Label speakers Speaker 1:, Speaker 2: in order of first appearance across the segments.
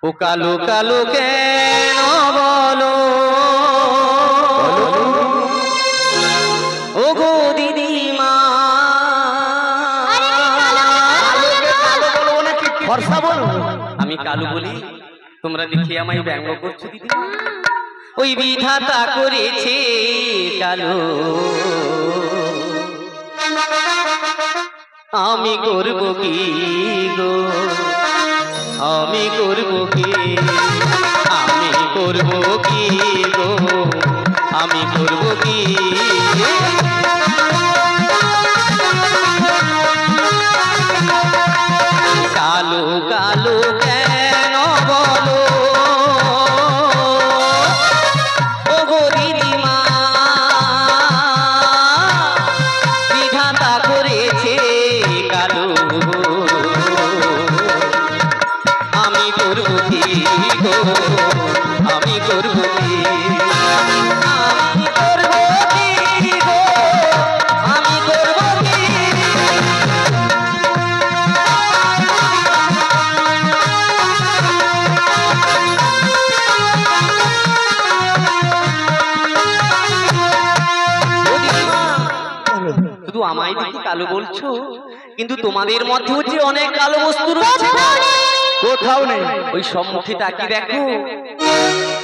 Speaker 1: ও কালো কালো কেন বলো ও গো দিদিমা ফর্সা বলো আমি কালো বলি তোমরা দেখি আমায় ব্যঙ্গ করছো দিদিমা ওই বিধাতা করেছে কালো আমি করব কি গো আমি করব কি আমি করব কি গো আমি করব কি কালো কালো কেন বলো ও গো দিদিমা বিধাতা করেছে কালো আমি করব কি গো আমি করব কি আমি করব কি গো আমি করব কি শুধু আমায় দেখি কালো বলছো কিন্তু তোমাদের মধ্যেও যে অনেক কালো বস্তু রয়েছে কোথাও নেই ওই সম্মুখে তাকিয়ে দেখো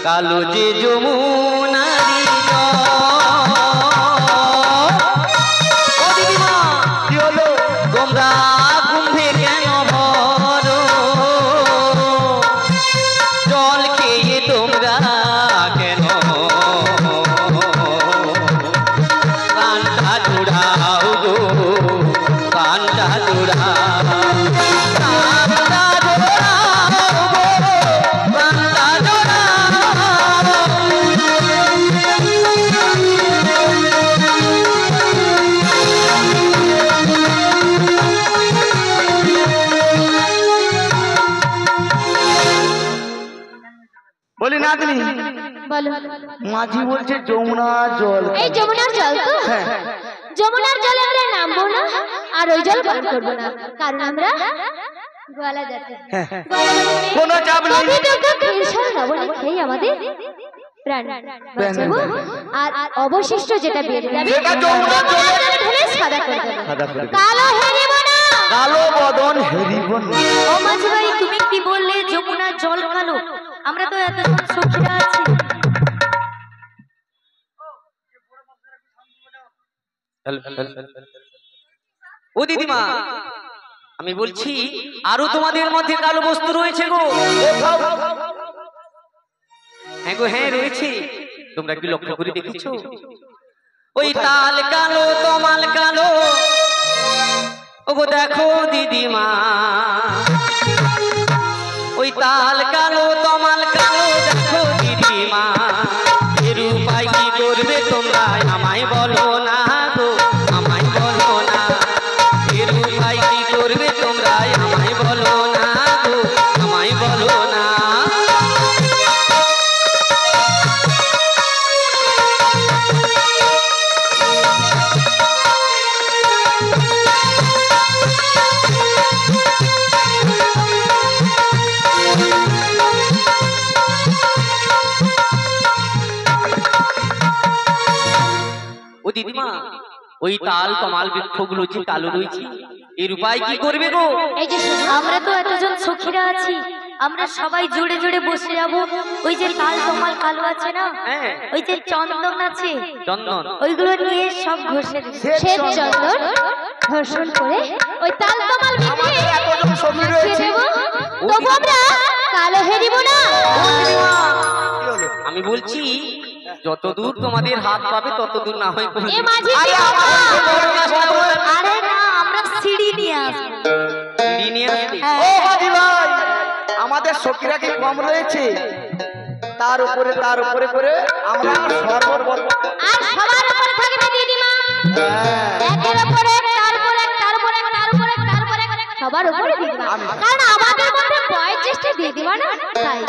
Speaker 1: কালো যে যমুনারি কি হলো তোমরা কুম্ভে কেন ভরো জল খেয়ে তোমরা কেন প্রাণটা জোড়াও গো প্রাণটা জোড়াও বলি না তুমি
Speaker 2: বলো
Speaker 1: মাঝি বলছে যমুনা জল
Speaker 2: এই যমুনার জল তো যমুনার জলে আমরা নামবো না আর ওই জল পান করবো না কারণ আমরা গোয়ালা যাচ্ছি
Speaker 1: কোনো চাপ নেই
Speaker 2: খেয়ে আমাদের প্রাণ বাঁচাবো আর অবশিষ্ট যেটা বের যাবে
Speaker 1: সেটা যমুনার জলে
Speaker 2: ঢেলে সাদা করে দেব কালো হেরিব না
Speaker 1: কালো বদন হেরিব না
Speaker 2: ও মাঝি ভাই তুমি কি বললে যমুনার জল কালো আমরা তো এত সখীরা আছি
Speaker 1: ও দিদিমা আমি বলছি আরো তোমাদের মধ্যে কালো বস্তু রয়েছে গো হ্যাঁ গো হ্যাঁ রয়েছে তোমরা কি লক্ষ্য করে দেখেছো ওই তাল কালো তমাল কালো ও গো দেখো দিদিমা ওই তাল কালো তমাল কালো দেখো দিদিমা এর উপায় কি করবে তোমরা আমায় বলো না গো আমায় বলো না এর উপায় কি করবে তোমরা আমায় বলো না গো আমায় বলো না ও দিদিমা ওই তাল তমাল বৃক্ষগুলো যে কালো রয়েছে এর উপায় কি করবে গো
Speaker 2: এই যে আমরা তো এতজন সখীরা আছি আমরা সবাই জুড়ে জুড়ে বসে যাব ওই যে তাল তমাল কালো আছে না ওই যে চন্দন আছে
Speaker 1: চন্দন
Speaker 2: ওইগুলো নিয়ে সব ঘষে শ্বেত চন্দন ঘর্ষণ করে ওই তাল তমাল
Speaker 1: আমাদের এতজন সখী রয়েছে
Speaker 2: তবু আমরা কালো হেরিব না
Speaker 1: আমি বলছি যতদূর তোমাদের হাত পাবে ততদূর না হয়
Speaker 2: এ মাঝি আরে না আমরা সিঁড়ি নিয়ে আসব
Speaker 1: সিঁড়ি নিয়ে আসবে
Speaker 3: ও মাঝি ভাই আমাদের সখীরা কি কম রয়েছে তার উপরে করে আমরা সর্বর্ব
Speaker 2: আর সবার উপরে থাকবে দিদিমা একের উপরে তারপর এক তারপর এক তারপর এক তারপর এক সবার উপরে দিদিমা কারণ আমাদের মধ্যে বয়োজ্যেষ্ঠ দিদিমা না তাই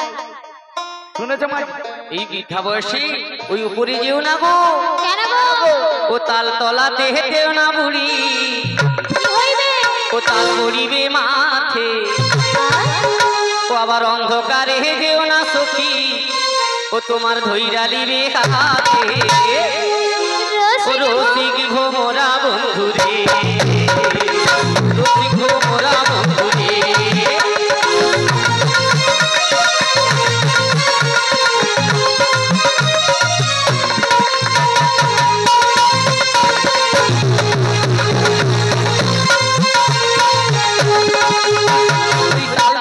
Speaker 3: শুনেছো মাঝি
Speaker 1: এই বৃদ্ধা বয়সে ওই উপরে যেও না গো
Speaker 2: কেন গো
Speaker 1: ও তাল তলাতে হেঁটেও না বুড়ি
Speaker 2: কি হইবে
Speaker 1: ও তাল পড়িবে মাথে ও ও আবার অন্ধকারে যেও না সখী ও তোমার ধৈরা লিবে হাতে ও রসিক ভোমরা বন্ধুরে রসিক ভোমরা বন্ধুরে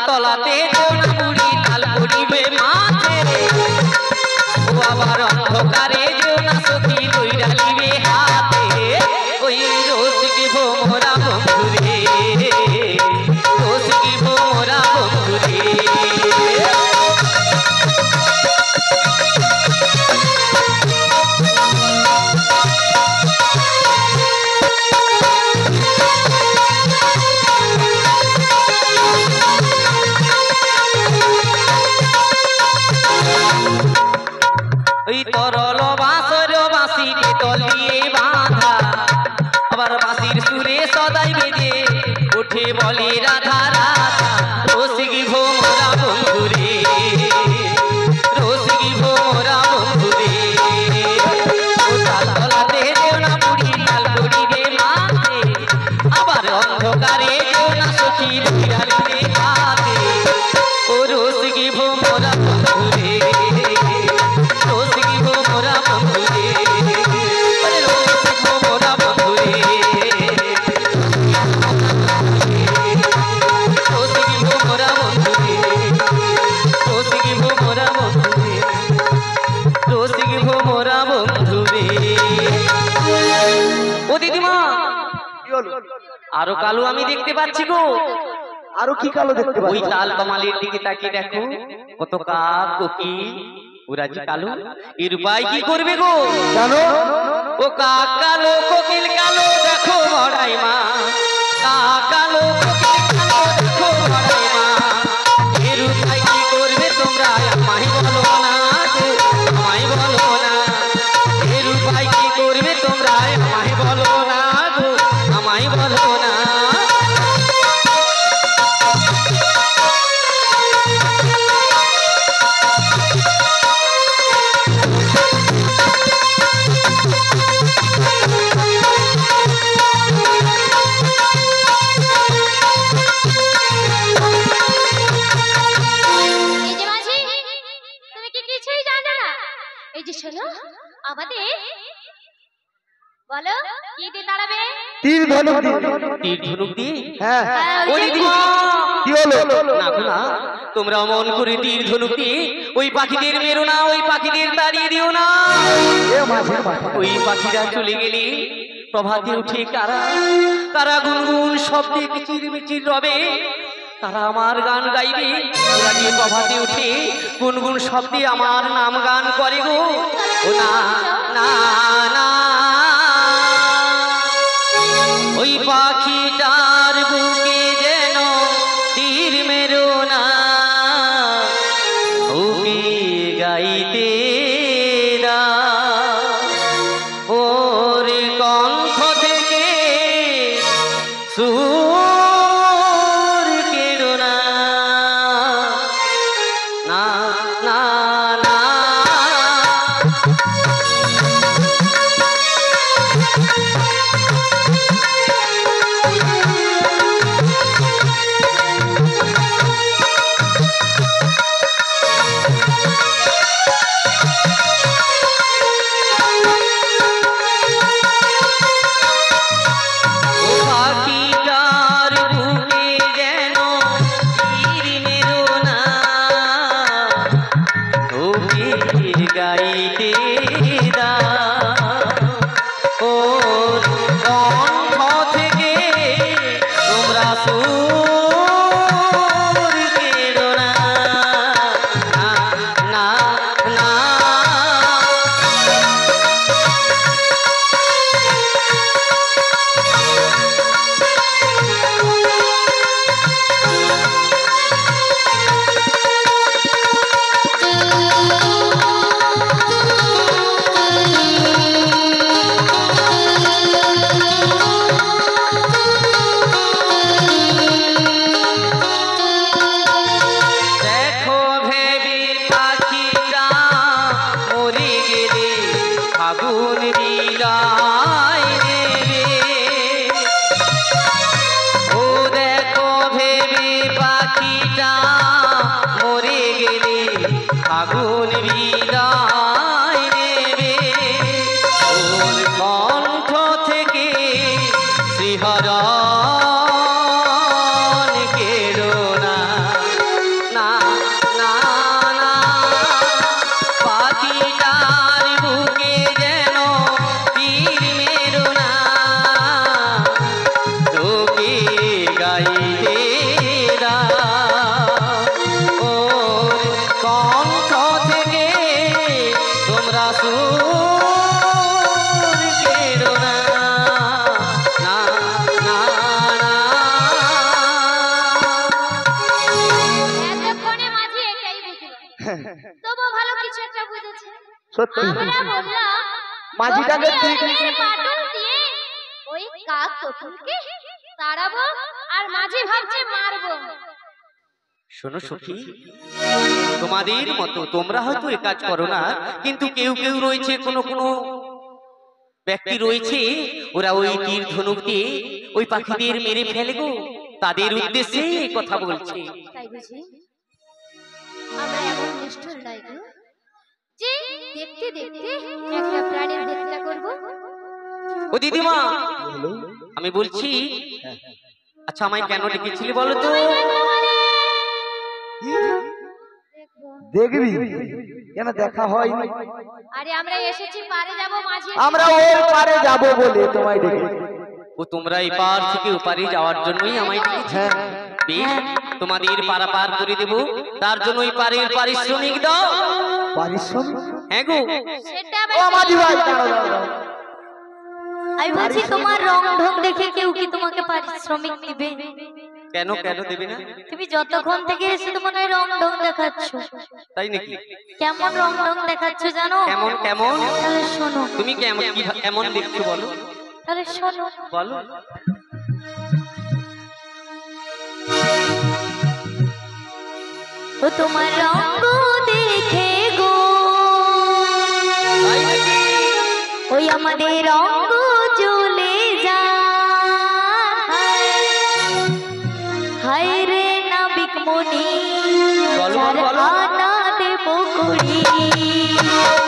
Speaker 1: তলাতে তোলা বুড়ি তাল পড়িবে মাঠে ও আবার অন্ধকারে যেও না সখী ধৈরা লিবে হাতে ওই রসিক ভোমরা বন্ধুরে রসিক ভোমরা বন্ধুরে ওই তরল বাঁশর বাঁশিতে তলিয়ে বাঁধা আবার বাঁশির সুরে সদাই বেজে উঠে বলে রাধা রাধা রসিক ভোমরা বন্ধুরে রসিক ভোমরা বন্ধুরে ও তাল তলাতে যেও না বুড়ি তাল পড়িবে মাঠে আবার অন্ধকারে যেও না সখী ধৈরা লিবে হাতে ও রসিক ভোমরা বন্ধুরে রসিক ভোমরা বন্ধুরে আরে রসিক ভোমরা বন্ধুরে রসিক ভোমরা বন্ধুরে রসিক ভোমরা বন্ধুরে রসিক ভোমরা বন্ধুরে ও দিদিমা
Speaker 3: কি হলো?
Speaker 1: আরো কালো আমি দেখতে পাচ্ছি গো
Speaker 3: আরো কি কালো দেখতে
Speaker 1: ওই
Speaker 3: পাচ্ছ?
Speaker 1: তাল কামালের দিকে তাকিয়ে দেখো কত কাক কোকি ওরা যে কালো এর উপায় কি করবে গো
Speaker 3: জানো
Speaker 1: ও কাক কালো কোকিল কালো দেখো বড়াই মা কাক কালো কোকিল কালো দেখো বড়াই মা এর উপায় কি করবে তোমরা আমায় বলো না গো আমায় বলো না এর উপায় কি করবে তোমরা আমায় বলো না গো আমায় বলো না
Speaker 2: এই যে মাঝি, তুমি কি কিছুই জানো না? এই যে শোনো, আমাদের বলো কি দিয়ে দাঁড়াবে?
Speaker 3: তীর ধনুক দিয়ে।
Speaker 1: তীর ধনুক দিয়ে
Speaker 3: হ্যাঁ
Speaker 1: ও দিদিমা
Speaker 3: কি হলো?
Speaker 1: না গো না তোমরা অমন করে তীর ধনুক দিয়ে ওই পাখিদের মেরো না ওই পাখিদের তাড়িয়ে দিও না
Speaker 3: এ মাঝে মাঝে।
Speaker 1: ওই পাখিরা চলে গেলে প্রভাতে উঠে তারা গুনগুন শব্দে কিচির মিচির রবে তারা আমার গান গাইবে ওরা গিয়ে প্রভাতে উঠে গুনগুন শব্দে আমার নাম গান করে গো ও না না না ওই পাখিটার বুকে যেন তীর মেরো না ওকে গাইতে দাও ওর কণ্ঠ থেকে সুর কেড়ো না না না না ও পাখিটার বুকে যেন তীর মেরো না ওকে গাইতে দাও ওর কণ্ঠ থেকে তোমরা সুর কেড়ো না না না না
Speaker 2: ও
Speaker 1: ফাগুন বিদায় নেবে ওর কণ্ঠ থেকে শ্রীহরণ কেড়ো না না না না পাখিটার বুকে যেন তীর মেরো না তোকে গাইতে ওর কণ্ঠ থেকে তোমরা সুর কেড়ো না না না না
Speaker 2: এতক্ষণে মাঝি এটাই বুঝলো তবু ভালো কিছু একটা বুঝেছে
Speaker 3: সত্যি
Speaker 2: আমরা বললাম
Speaker 3: মাঝিটাকে ঠিক
Speaker 2: ওদের পাটল দিয়ে ওই কাক কোকিলকে তাড়াবো আর মাঝি ভাবছে মারবো
Speaker 1: শোনো সখী তোমাদের মতো তোমরা হয়তো এ কাজ করো না কিন্তু কেউ কেউ রয়েছে কোনো কোনো ব্যক্তি রয়েছে ওরা ওই তীর ধনুক দিয়ে ওই পাখিদের মেরে ফেলে গো তাদের উদ্দেশ্যে এই কথা বলছে
Speaker 2: তাই বুঝি আমরা এমন নিষ্ঠুর নয় গো যে দেখতে দেখতে একটা প্রাণীর হত্যা করব
Speaker 1: ও দিদিমা আমি বলছি আচ্ছা আমায় কেন ডেকেছিলি বলো তো
Speaker 3: দেখবি কেন দেখা হয়নি
Speaker 2: আরে আমরা এসেছি পারে যাব মাঝি
Speaker 3: আমরা ওর পারে যাব বলে তোমায় ডেকে
Speaker 1: ও তোমরা এই পার থেকে ওপারে যাওয়ার জন্যই আমায় ডেকেছে বেশ তোমাদের পারা পার করে দেব তার জন্য ওই পারের পারিশ্রমিক দাও
Speaker 3: পারিশ্রমিক
Speaker 1: হ্যাঁ গো
Speaker 2: সেটা
Speaker 3: ও মাঝি ভাই দাঁড়াও, দাঁড়াও।
Speaker 2: আমি বলছি তোমার রং ঢং দেখে কেউ কি তোমাকে পারিশ্রমিক দিবে
Speaker 1: কেন কেন দেবে না
Speaker 2: তুমি যতক্ষণ থেকে এসে তো মনে হয় রং ঢং দেখাচ্ছ
Speaker 1: তাই নাকি
Speaker 2: কেমন রং ঢং দেখাচ্ছ জানো
Speaker 1: কেমন কেমন
Speaker 2: তাহলে শোনো
Speaker 1: তুমি কেমন কেমন দেখছো বলো
Speaker 2: তাহলে শোনো
Speaker 1: বলো
Speaker 2: ও তোমার রঙ্গ দেখে গো
Speaker 1: তাই নাকি?
Speaker 2: ওই আমাদের রঙ্গ চলে যায় হায় রে নাবিক মনি
Speaker 1: বলো, বলো, বলো।
Speaker 2: আনা দেব করি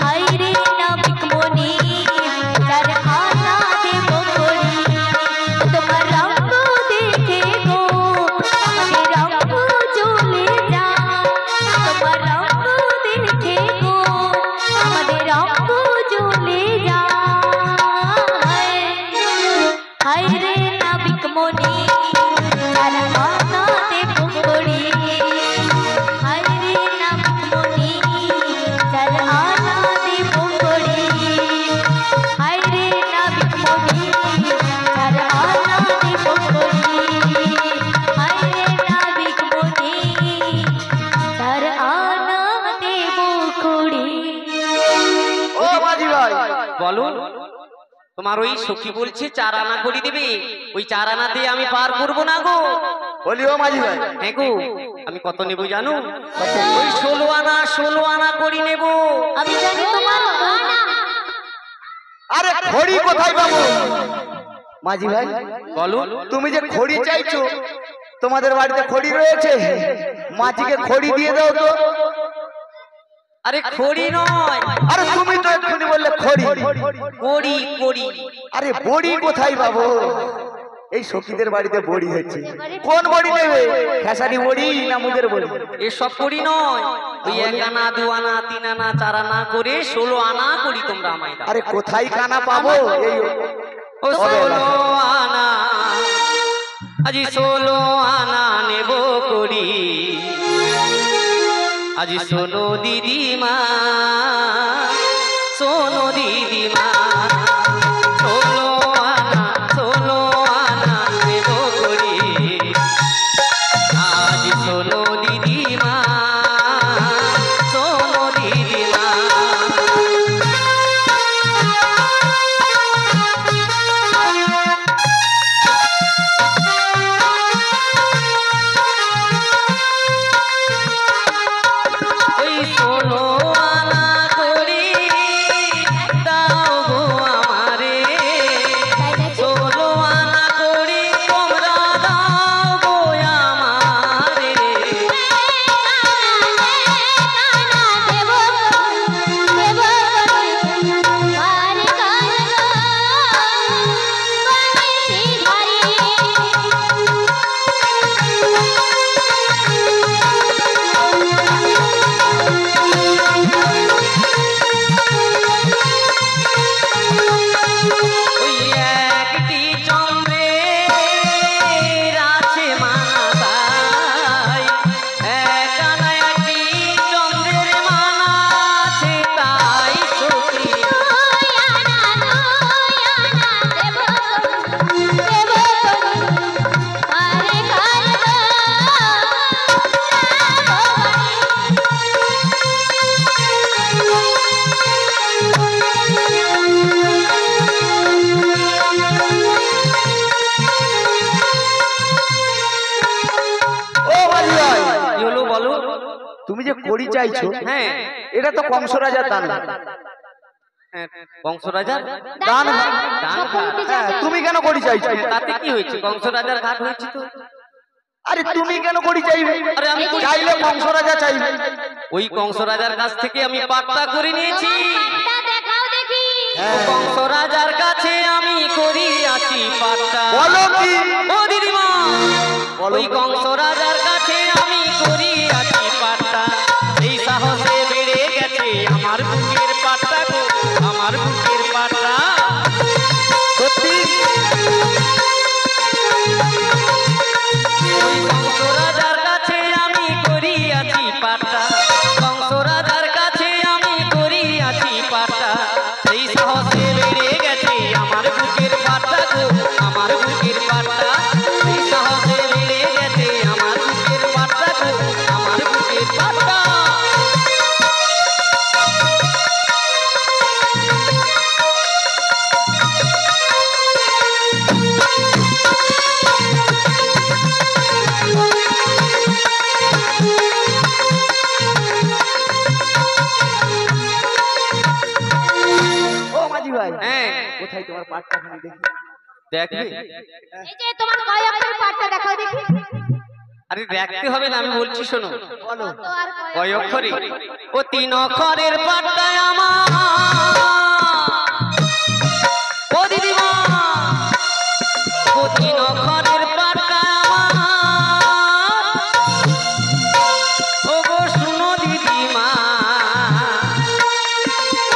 Speaker 2: হায় রে নাবিক মনি তার আনা দেব করি তোমার রঙ্গ দেখে গো আমাদের রঙ্গ চলে যায় তোমার রঙ্গ দেখে গো আমাদের রঙ্গ চলে যায় হায় রে নাবিক মনি তার আনা দেব করি হায় রে নাবিক মনি তার আনা দেব করি হায় রে নাবিক মনি তার আনা দেব করি হায় রে নাবিক মনি তার আনা দেব করি
Speaker 3: ও মাঝি ভাই
Speaker 1: বলো তোমার ওই সখী বলছে 4 আনা করে দেবে ওই 4 আনা দিয়ে আমি পার করব না গো
Speaker 3: বলি ও মাঝি ভাই
Speaker 1: হ্যাঁ গো আমি কত নেব জানো ওই 16 আনা করে নেব
Speaker 2: আমি জানি তোমার আনা
Speaker 3: আরে খড়ি কোথায় পাবো মাঝি ভাই
Speaker 1: বলো
Speaker 3: তুমি যে খড়ি চাইছো তোমাদের বাড়িতে খড়ি রয়েছে মাঝিকে খড়ি দিয়ে দাও তো
Speaker 1: আরে খড়ি নয়
Speaker 3: আরে তুমি তো এক্ষুনি বললে খড়ি
Speaker 1: কড়ি কড়ি
Speaker 3: আরে বড়ি কোথায় পাবো এই সখীদের বাড়িতে বড়ি হচ্ছে কোন বড়ি নেবে খেসারি বড়ি না মুগের বড়ি
Speaker 1: এসব করি নয় ওই 1 আনা 2 আনা 3 আনা 4 আনা করে 16 আনা করি তোমরা আমায় দাও
Speaker 3: আরে কোথায় কানা পাবো এই
Speaker 1: ও 16 আনা আজি 16 আনা নেব করি আজি শোনো দিদিমা শোনো দিদিমা 16 আনা নেব করি আজ শোনো দিদিমা শোনো দিদিমা ওই 16 আনা করে দাও গো
Speaker 3: তুমি যে করি চাইছো,
Speaker 1: হ্যাঁ
Speaker 3: এটা তো কংস রাজার দান।
Speaker 1: হ্যাঁ, কংস রাজার
Speaker 3: দান
Speaker 1: দান
Speaker 3: তুমি কেন করি চাইছো?
Speaker 1: তাতে কি হয়েছে? কংস রাজার ঘাট হয়েছে তো।
Speaker 3: আরে তুমি কেন করি চাইবে?
Speaker 1: আরে আমি
Speaker 3: চাইলে কংস রাজা চাইবে।
Speaker 1: ওই কংস রাজার কাছ থেকে আমি পাট্টা করে নিয়েছি।
Speaker 2: পাট্টা দেখাও দেখি।
Speaker 1: কংস রাজার কাছে আমি করি আছি পাট্টা।
Speaker 3: বলো কি?
Speaker 1: ও দিদিমা,
Speaker 3: বলো।
Speaker 1: ওই কংস রাজার কাছে আমি করি আছি পাট্টা। এই সাহসে বেড়ে গেছে আমার বুকের পাট্টা গো, আমার বুকের পাট্টা।
Speaker 3: সত্যি?
Speaker 1: ওই কংস রাজার কাছে আমি করি আছি পাট্টা। কংস রাজার কাছে আমি করি আছি পাট্টা। এই সাহসে বেড়ে গেছে আমার বুকের পাট্টা গো, আমার বুকের পাট্টা। এই সাহসে বেড়ে গেছে আমার বুকের পাট্টা গো, আমার বুকের পাট্টা।
Speaker 3: ও মাঝি ভাই,
Speaker 1: হ্যাঁ
Speaker 3: কোথায় তোমার পাটটা খানি দেখি?
Speaker 1: দেখবে?
Speaker 2: এই যে তোমার কয় অক্ষরের পাট্টা দেখাও দেখি।
Speaker 1: আরে দেখতে হবে না, আমি বলছি শোনো।
Speaker 3: বলো।
Speaker 2: তো আর
Speaker 1: কয় অক্ষরে? ও 3 অক্ষরের পাট্টায় আমার। ও দিদিমা, ও 3 অক্ষরের পাট্টায় আমার। ও গো শুনো দিদিমা,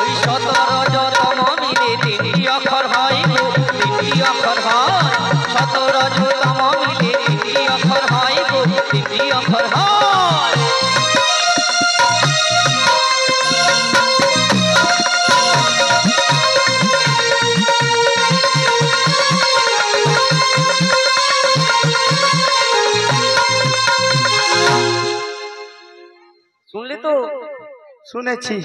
Speaker 1: ওই 17 যতম মিলে 3টি অক্ষর হয় গো, 3টি অক্ষর হয়। 17 যতম মিলে 3টি অক্ষর হয় গো, 3টি অক্ষর হয়। শুনলে তো?
Speaker 3: শুনেছি।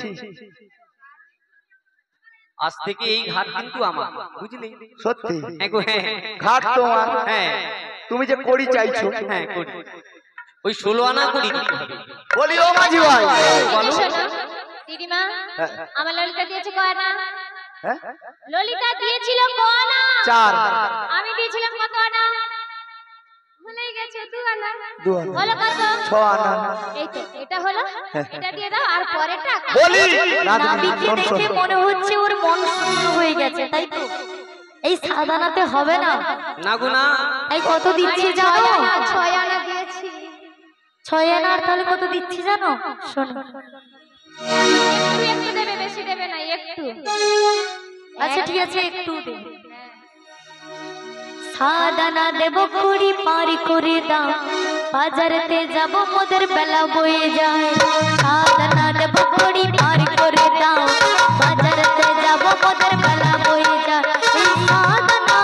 Speaker 1: আজ থেকে এই ঘাট কিন্তু আমার, বুঝলি?
Speaker 3: সত্যি?
Speaker 1: হ্যাঁ গো, হ্যাঁ
Speaker 3: ঘাট তোমার?
Speaker 1: হ্যাঁ
Speaker 3: তুমি যে করি চাইছো,
Speaker 1: হ্যাঁ করি। ওই 16 আনা করি দিতে হবে।
Speaker 3: বলি ও মাঝি ভাই।
Speaker 1: বলো।
Speaker 2: শোনো, দিদিমা, আমার ললিতা দিয়েছে কয় আনা?
Speaker 3: হ্যাঁ?
Speaker 2: ললিতা দিয়েছিল কয় আনা?
Speaker 3: 4।
Speaker 2: আমি দিয়েছিলাম কত আনা? ভুলেই গেছে, 2 আনা।
Speaker 3: 2 আনা।
Speaker 2: বলো কত?
Speaker 3: 6 আনা।
Speaker 2: এই তো, এটা হলো। এটা দিয়ে দাও, আর পরেরটা
Speaker 3: বলি
Speaker 4: নাবিকে দেখে মনে হচ্ছে ওর মন শূন্য হয়ে গেছে, তাই তো? এই সাদানাতে হবে না।
Speaker 1: না গো না,
Speaker 4: এই কত দিচ্ছি
Speaker 2: আমি
Speaker 4: জানো?
Speaker 2: 6 আনা দিয়েছি।
Speaker 4: 6 আনা। আর তাহলে কত দিচ্ছি জানো? শোনো।
Speaker 2: একটু একটু দেবে, বেশি দেবে না, একটু।
Speaker 4: আচ্ছা ঠিক আছে, একটু দে। সাদানা দেব কুড়ি পার করে দাও, বাজারেতে যাব মোদের বেলা বয়ে যায়। সাদানা দেব কুড়ি পার করে দাও, বাজারেতে যাব মোদের বেলা বয়ে যায়। এই সাদানা,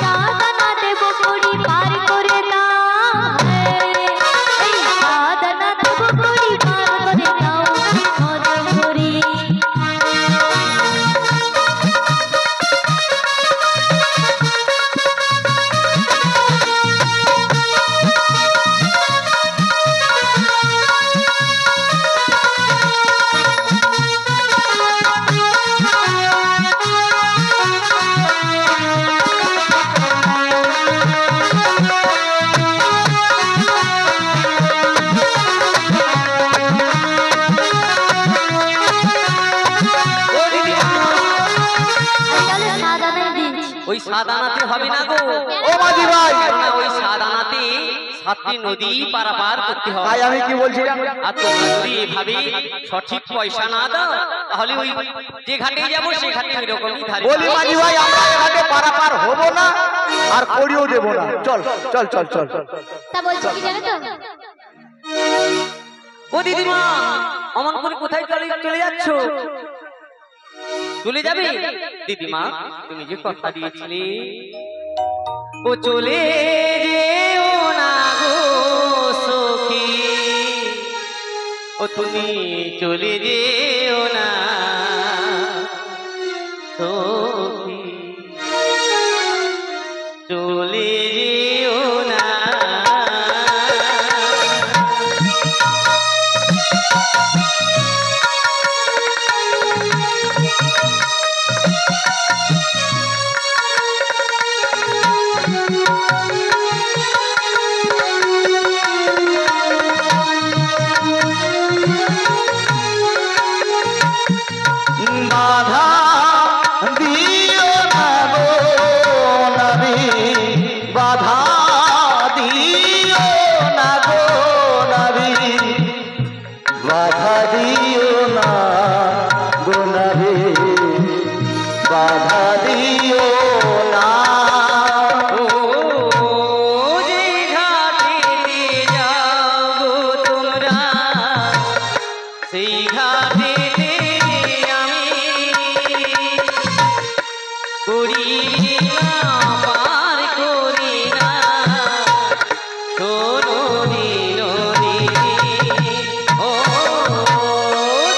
Speaker 4: সাদানা দেব কুড়ি পার করে দাও। এই সাদানা দেব কুড়ি পার করে দাও, মজুরি।
Speaker 1: ও দিদিমা,
Speaker 4: তাহলে সাদানাই দিচ্ছি।
Speaker 1: ওই সাদানাতে হবে না গো।
Speaker 3: ও মাঝি ভাই,
Speaker 1: কেননা ওই সাদানাতে 7টি নদী পারাপার করতে হয়।
Speaker 3: ভাই আমি কি বলছিলাম?
Speaker 1: আর তোমরা যদি এভাবে সঠিক পয়সা না দাও, তাহলে ওই যে ঘাটে যাবো সে ঘাটে এরকমই ধারে।
Speaker 3: বলি মাঝি ভাই, আমরা এখানে পারাপার হব না আর করিও দেব না। চল চল চল চল।
Speaker 2: তা বলছি কি জানো তো?
Speaker 1: ও দিদিমা, অমন করে কোথায় চলে যাচ্ছ? চলে যাবে? দিদিমা, তুমি যে কথা দিয়েছিলে, ও চলে যেও না গো সখী, ও তুমি চলে যেও না সখী, চলে যেও না।
Speaker 5: বাধা দিও না গোনারে বাধা দিও না
Speaker 1: ও যে ঘাটে যাও তোমরা সেই ঘাটে আমি করি না পার করি না শোনো বিনোদিনী ও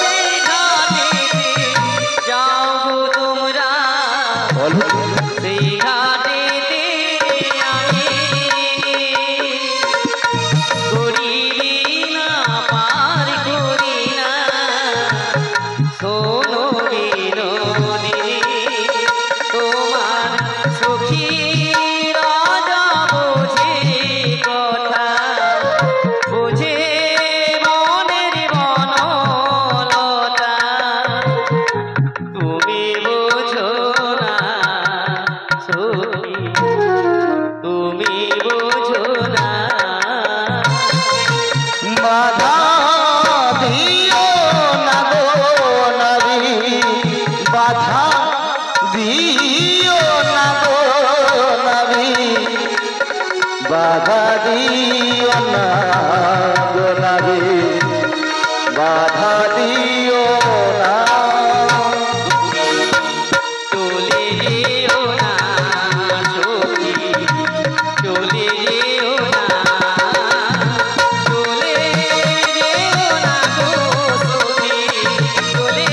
Speaker 1: যে ঘাটে যাও তোমরা
Speaker 5: বলো
Speaker 1: সেই ঘাটেতে আমি করি না পার করি না শোনো বিনোদিনী তোমার সখী রাজা বোঝে কথা বোঝে মনের বনলতা তুমি বোঝো না সখী তুমি বোঝো না
Speaker 5: বাধা দিও না গো নারী বাধা দিও না গো নারী বাধা দিও না গো নারী বাধা দিও না
Speaker 1: চলে যেও না সখী চলে যেও না চলে যেও না গো সখী চলে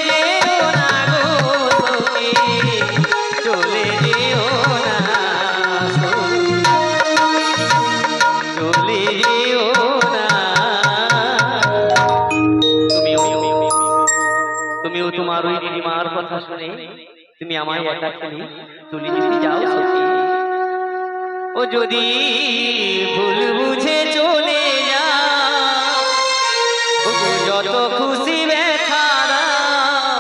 Speaker 1: যেও না গো সখী চলে যেও না সখী চলে যেও না তুমিও তোমার ওই দিদিমার কথা শুনে তুমি আমায় একা ছেড়ে চলে যদি যাও সখী ও যদি ভুল বুঝে চলে যাও ও যত খুশি ব্যথা দাও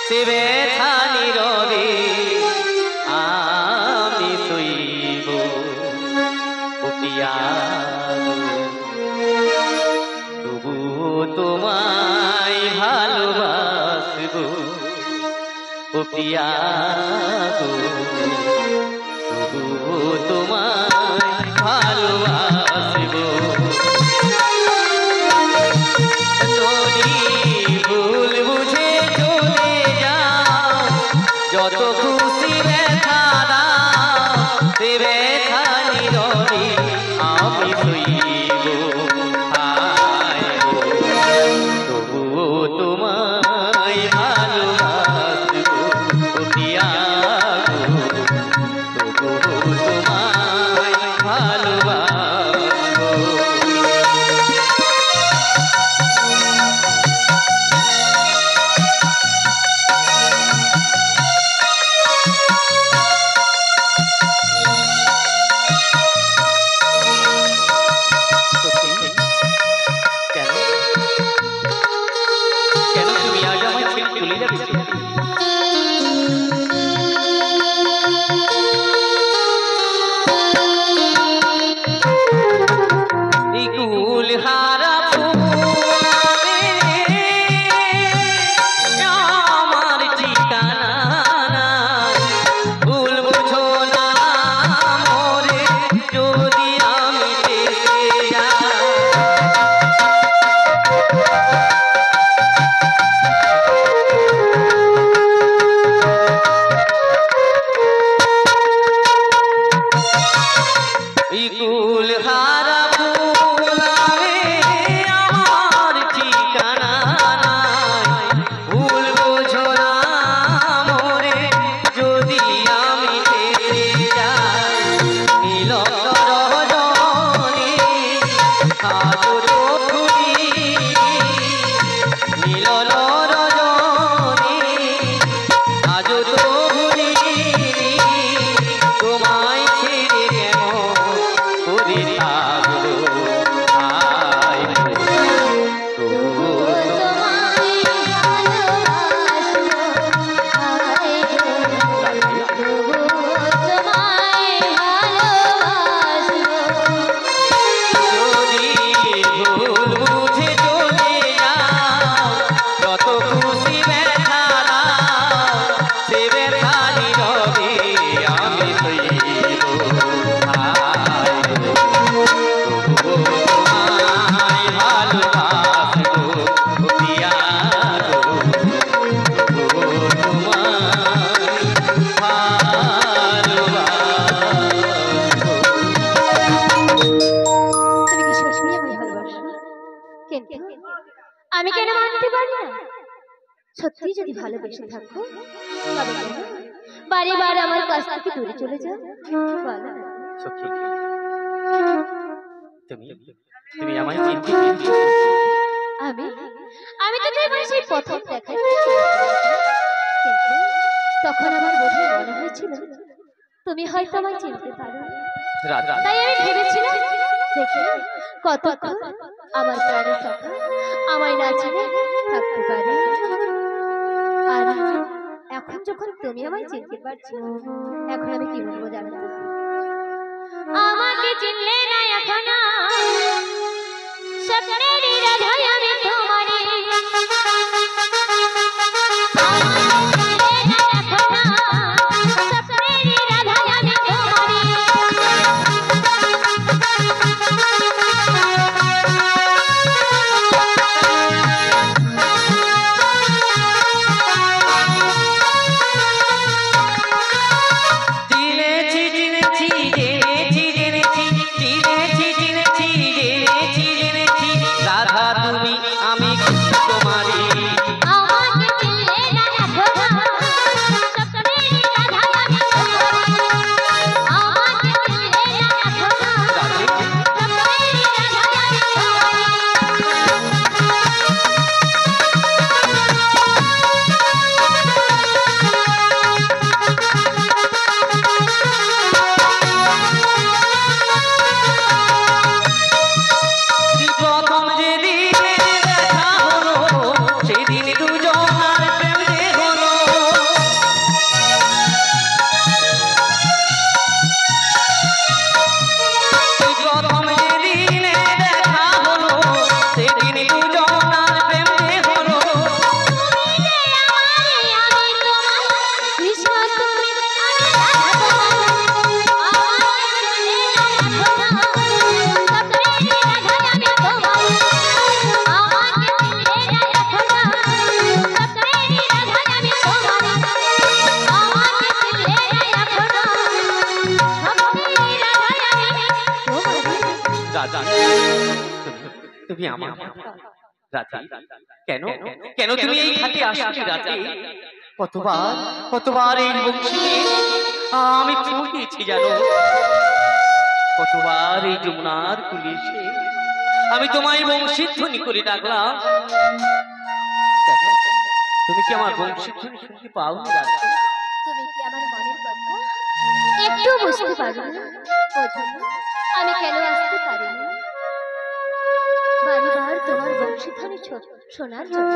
Speaker 1: সে ব্যথা নীরবে আমি সইব ও পিয়া তবুও তোমায় ভালোবাসবো ও পিয়া গো তবুও তোমায় ভালোবাসবো যদি ভুল বুঝে চলে যাও যত খুশি ব্যথা দাও সে ব্যথা নীরবে আমি সইব তবুও তোমায় ভালোবাসবো ও পিয়া গো তবুও তোমায় ভালোবাসবো কেন কেন তুমি আজ আমায় ছেড়ে চলে যাবে এই কুল হারা আমার ঠিকানা নাই। ভুল বুঝো না মোরে যদি আমি দেশে যাই ইকুল হারা ফুলাবে আমার ঠিকানা নাই। ভুল বোঝো না মোরে যদি আমি দেশে যাই নীলক রজনী আদর খুলি
Speaker 2: আমি কেন মানতে পারি না? সত্যি যদি ভালোবেসে থাকো তবে কেন বারে বারে আমার কাছ থেকে দূরে চলে যাও? বলো।
Speaker 1: সখী, তুমি তুমি আমায় চিনতে
Speaker 2: আমি আমি তো তোমার সেই প্রথম দেখাই কিন্তু তখন আমার বোধহয় মনে হয়েছিল তুমি হয়তো আমায় চিনতে পারো।
Speaker 1: রাধা,
Speaker 2: তাই আমি ভেবেছিলাম দেখি কতক্ষণ আমার প্রাণের সখা আমায় না চিনে থাকতে পারে। আর এখন যখন তুমি আমায় চিনতে পারছো, এখন আমি কি বলবো জানো? আমাকে চিনলে না এখনো স্বপ্নেরই রাধাই আমি তোমারই।
Speaker 1: তুমি আমার রাধে, কেন কেন তুমি এই ঘাটে আসলে রাধে? কতবার এই বংশীকে আমি ঠকিয়েছি জানো? কতবার এই যমুনার কুলে এসে আমি তোমায় বংশীধ্বনি করে ডাকলাম, তুমি কি আমার বংশীধ্বনি শুনতে পাও না?
Speaker 2: তুমি কি আমার মনের কথা একটু বুঝতে পারো না? আমি কেন আসতে পারি না বারবার তোমার বংশীধ্বনি শোনার জন্য?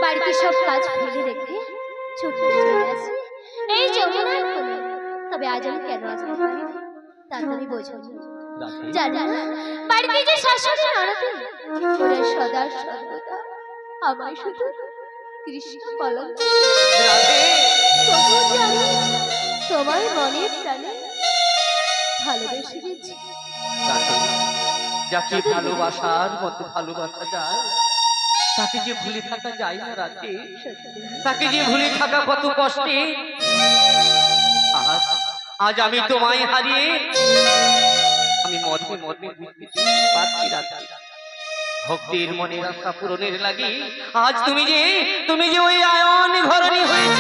Speaker 2: বাড়িতে সব কাজ ফেলে রেখে ছুটে চলে আসি এই যমুনার কোলে। তবে আজ আমি কেন আসতে পারি তা তুমি বোঝো জানো না? বাড়িতে যে শাশুড়ি ননদি ওরা সদা সর্বদা আমায় শুধু কৃষ্ণ কলঙ্ক। তোমার মনে প্রাণে ভালোবেসে গেছি।
Speaker 1: যাকে ভালোবাসার মতো ভালোবাসা যায় তাকে যে ভুলে থাকা যায় না রাধে, তাকে যে ভুলে থাকা কত কষ্টে। আজ আমি তোমায় হারিয়ে আমি মর্মে মর্মে বুঝতে পারছি রাধে। ভক্তের মনের আশা পূরণের লাগি আজ তুমি যে ওই আয়ন ঘরণী হয়েছ।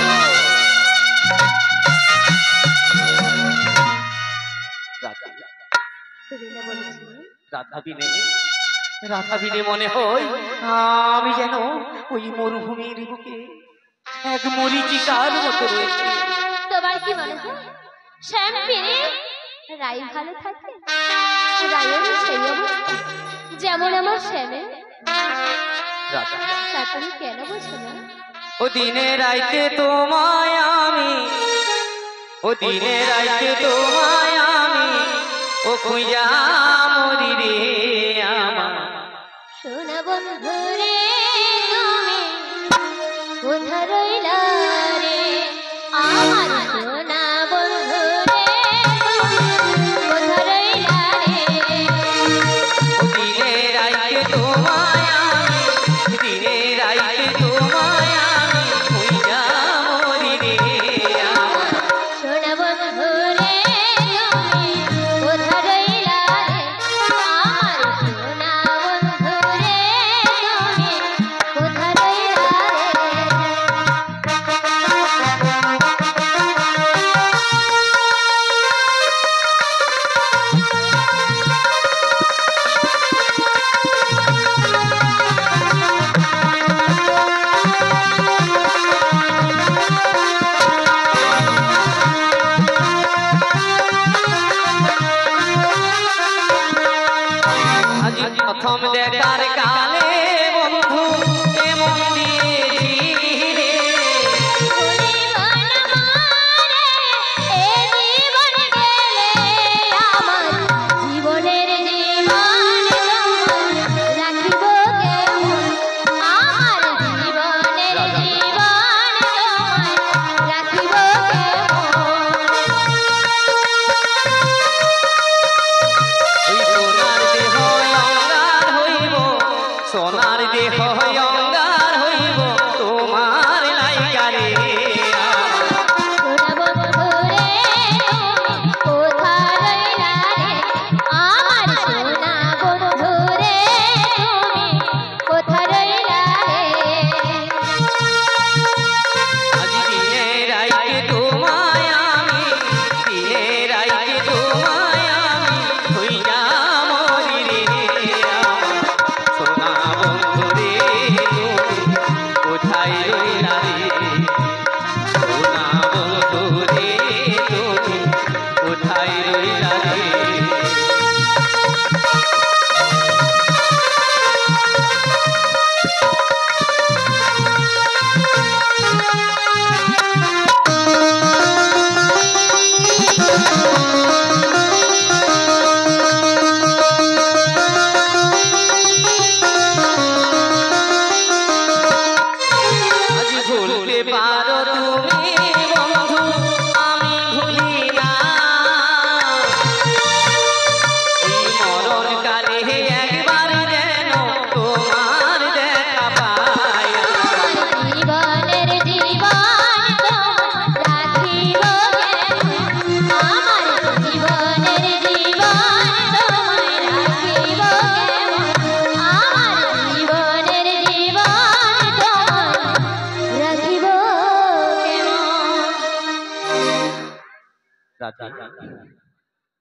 Speaker 1: রাধা বিনে মনে হয় আমি যেন ওই মরুভূমির বুকে এক মরীচিকার মতো রয়েছে।
Speaker 2: তোমার কি মনে হয় শ্যাম পেরে রাই ভালো থাকে? রায়ের সেই অবস্থা যেমন আমার শ্যামে। তা তুমি কেন বোঝো না?
Speaker 1: ও দিনে রাইতে তোমায় আমি, ও দিনে রাইতে তোমায় আমি, ও খুঁজা মরি রে আমার।
Speaker 2: শোনা বন্ধু রে তুমি কোথা রইলা রে আমার সোনা বন্ধু রে কোথা রইলা রে।
Speaker 1: ও দিনে রাইতে তোমায় আমি, দিনে রাইতে তোমায় আমি, খুঁজা মরি রে আমার।
Speaker 2: সোনা বন্ধু রে তুমি কোথা রইলা রে আমার সোনা বন্ধু রে
Speaker 1: সোনার দেহ অঙ্গার হইব তোমার লাইকারে
Speaker 2: সোনা বন্ধু রে কোথায় রইলা রে আমার সোনা বন্ধু রে তুমি কোথায় রইলা রে
Speaker 1: আজ দিনে রাইকে তোমায় আমি দিনে রাইকে তোমায় আমি হইয়া মরি রে সোনা বন্ধু রে তুমি কোথায় রইলা রে সোনা বন্ধু রে তুমি কোথায় রইলা রে আজ ভুলতে পারো তুমি বন্ধু আমি ভুলি না এই মরণ কালে একবার যেন তোমার দেখা পাই
Speaker 2: জীবনের জীবন রাখিব আমার জীবনের জীবন রাখিব আমার জীবনের জীবন রাখিব
Speaker 1: রাধা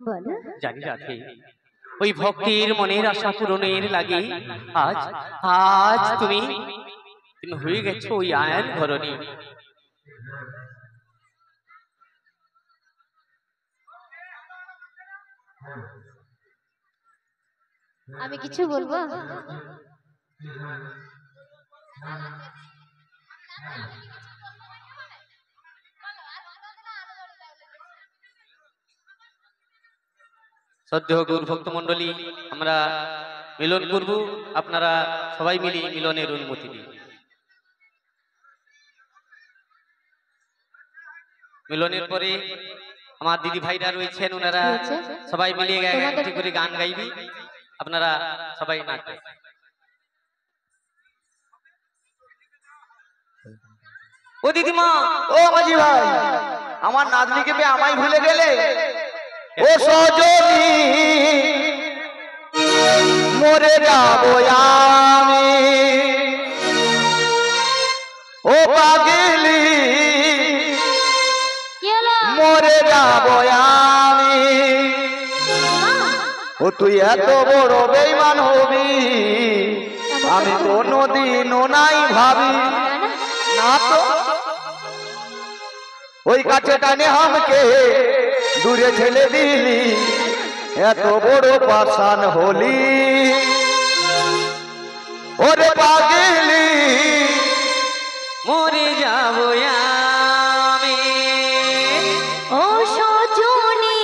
Speaker 2: বলো
Speaker 1: জানি রাধে ওই ভক্তির মনের আশা পূরণের লাগে আজ আজ তুমি তুমি হয়ে গেছো ওই আয়ন ধরনী
Speaker 2: আমি কিছু বলবো
Speaker 1: সদ্য গুরু ভক্ত মন্ডলী আমরা মিলন করব আপনারা সবাই মিলে মিলনের অনুমতি দিন মিলনের পরে আমার দিদি ভাইরা রয়েছেন ওনারা সবাই মিলে একটি করে গান গাইবি আপনারা সবাই নাচবেন ও দিদিমা
Speaker 3: ও মাঝি ভাই আমার নাতনিকে পেয়ে আমায় ভুলে গেলে ও সজনী মরে যাবো আমি ও পাগলি
Speaker 2: কি হলো
Speaker 3: মরে যাবো আমি ও তুই এত বড় বেঈমান হবি আমি কোনোদিনও নাই ভাবি না তো ওই কাছে টানে আমাকে দূরে ঠেলে দিলি এত বড় পাষাণ হলি ওরে পাগলি
Speaker 1: মরে যাব আমি
Speaker 4: ও সজনী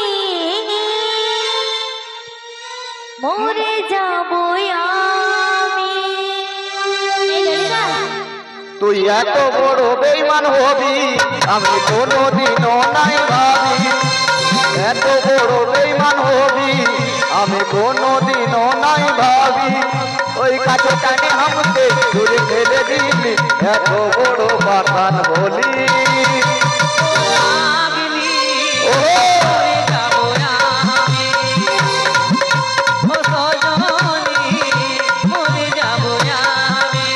Speaker 4: মরে যাব আমি
Speaker 2: এই ললিতা
Speaker 3: তুই এত বড় বেঈমান হবি আমি কোনোদিনও নাই ভাবি এত বড় বেঈমান হবি আমি কোনোদিনও নাই ভাবি ওই কাছে টানে আমাকে দূরে ফেলে দিলি এত বড় পাষাণ হলি
Speaker 1: পাগলি
Speaker 3: ও
Speaker 1: মরে যাব আমি ও সজনী মরে যাব আমি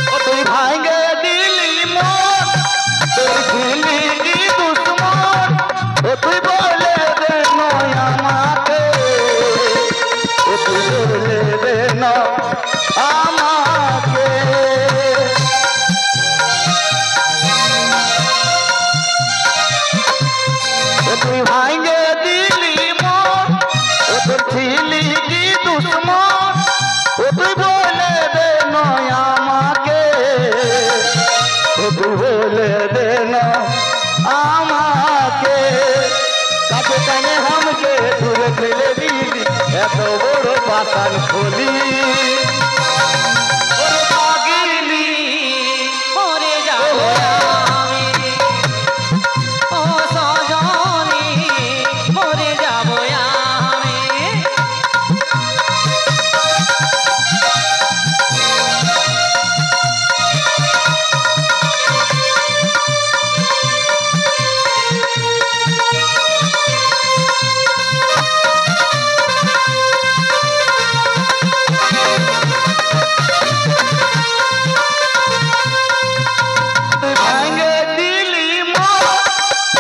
Speaker 3: ও তুই ভাঙে দিলি মন তুই দিলি কি দুশ্মন ও তুই বলে দে নয় আমাকে ও তুই বলে দে না আমাকে ও তুই ভাঙে দিলি মন ও তুই ছিলি কি দুশ্মন ও তুই বলে দে নয় আমাকে ও তুই বলে দে না আমাকে কাছে টানে हमके দূরে এত বড় পাতান খুলি
Speaker 1: ওরে পাগলি মরে যাব আমি ও সজনী মরে যাব আমি
Speaker 3: ভাঙে দিলি মা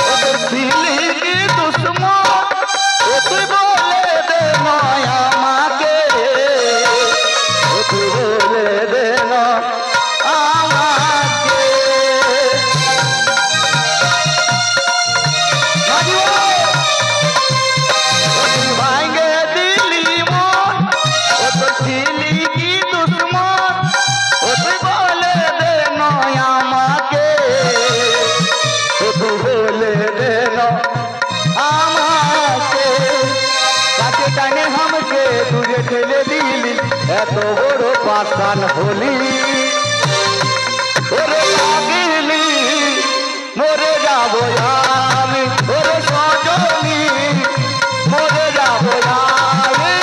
Speaker 3: ওদের ছিলি কি দুশ্মন ও তুই বলে দে নয় আমাকে ও তুই বলে দে না আমাকে ভাঙে দিলি মন ও তোর ছিলি কি দুশ্মন ও তুই বলে দে নয় আমাকে ও তুই বলে দে না আমাকে কাছে টানে হামকে দূরে ঠেলে দিলি এত বড় পাষাণ হলি ওরে লাগিলি মরে যাবো আমি ওরে সজনী মরে যাবো আমি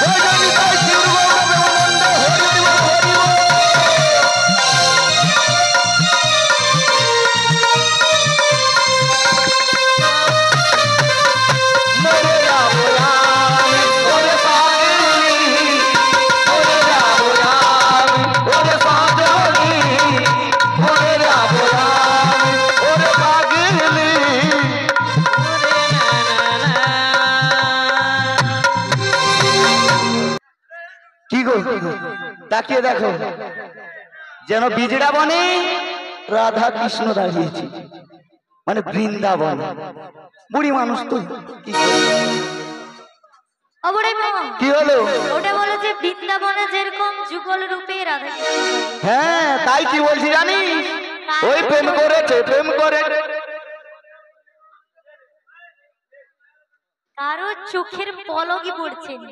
Speaker 3: সজনী তাই শিরব আনন্দ হরিব হরিব মরে যাবো আমি ওরে পাগলি মরে যাবো আমি ওরে সজনী মরে যাবো আমি ওরে পাগলি কি গো তাকিয়ে দেখো যেন বিজড়া বনে রাধা কৃষ্ণ দাঁড়িয়েছে মানে বৃন্দাবন বুড়ি মানুষ তো কি করবে?
Speaker 4: অবড়াই মামা
Speaker 3: কি হলো
Speaker 4: ওটা বলেছে বৃন্দাবনে যেরকম যুগল রূপে রাধা
Speaker 3: হ্যাঁ তাই কি বলছি জানিস ওই প্রেম করেছে প্রেম করে
Speaker 4: কারো চোখের পলকই পড়ছে না।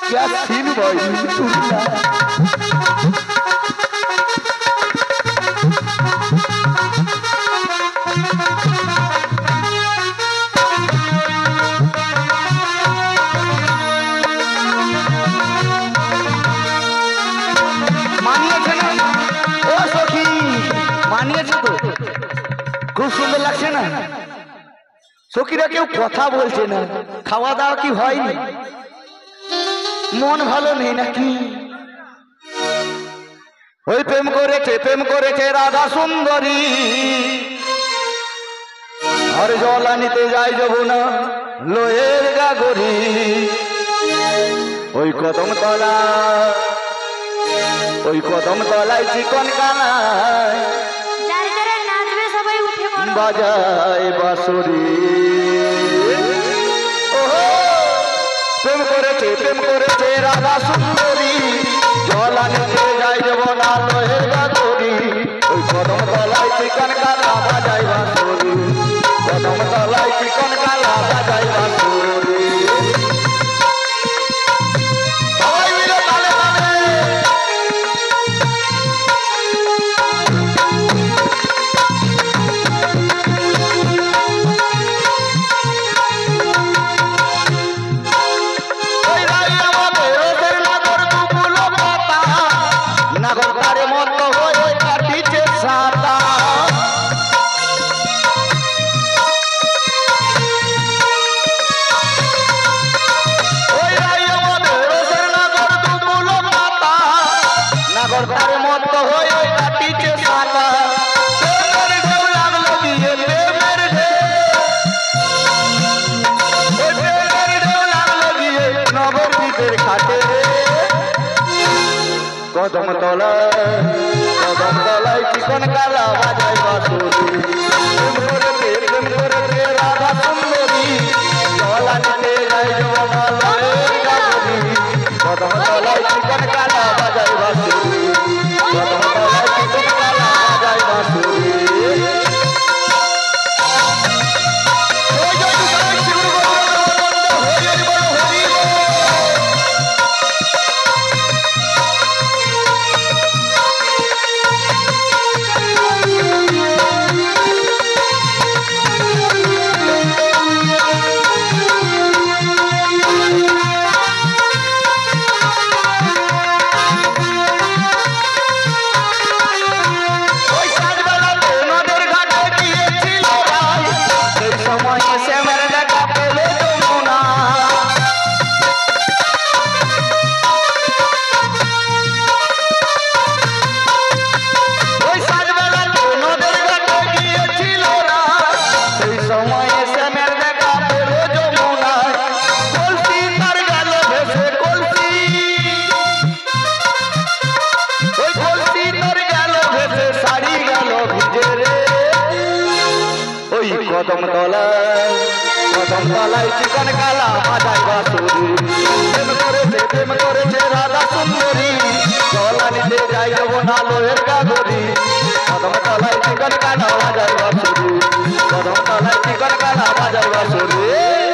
Speaker 3: क्या सीन भाई মানিয়েছে না ও সখী মানিয়েছে তো খুব সুন্দর লাগছে না সখীরা কেউ কথা বলছে না খাওয়া দাওয়া কি হয়নি মন ভালো নেই নাকি ওই প্রেম করেছে রাধা সুন্দরী আর জল আনিতে যাই যাব না লোহের গাগরি ওই কদম তলায় চিকন কানায়
Speaker 4: যার যারা নাচবে সবাই উঠে পড়ো।
Speaker 3: বাজায় বাঁশরি প্রেম করেছে রাধা সুন্দরী জল আনিতে যাই যাব না লোহের গাগরি ওই কদম তলায় চিকন কালা বাজাই বাঁশরি কদম তলায় চিকন কালা বাজাই বাঁশরি সবাই মিলে তালে তালে ওই রাই আমাদের রোদের নাগর দুপুলো পাতা নাগর তারে মত হয়ে কাটিছে সাতা ওই রাই আমাদের রোদের নাগর দুপুলো পাতা নাগর তারে মত হয়ে কাটিছে সাতা প্রেমের ঢেউ লাগলো গিয়ে প্রেমের ঢেউ ওই প্রেমের ঢেউ লাগলো গিয়ে নবদ্বীপের ঘাটে কদম তলায় চিকন কালা বাজাই বাঁশরি প্রেম করেছে রাধা সুন্দরী জল আনিতে যাই যাব না লোহের গাগরি কদম তলায় চিকন কালা বাজাই বাঁশরি কদম তলায় চিকন কালা বাজাই বাঁশরি
Speaker 5: কদম তলায় চিকন কালা বাজায় বাঁশুরি প্রেম করেছে রাধা সুন্দরী জলানিতে যাই যাব না লোহের কাগরি কদম তলায় চিকন কালা বাজায় বাঁশুরি কদম তলায় চিকন কালা বাজায় বাঁশুরি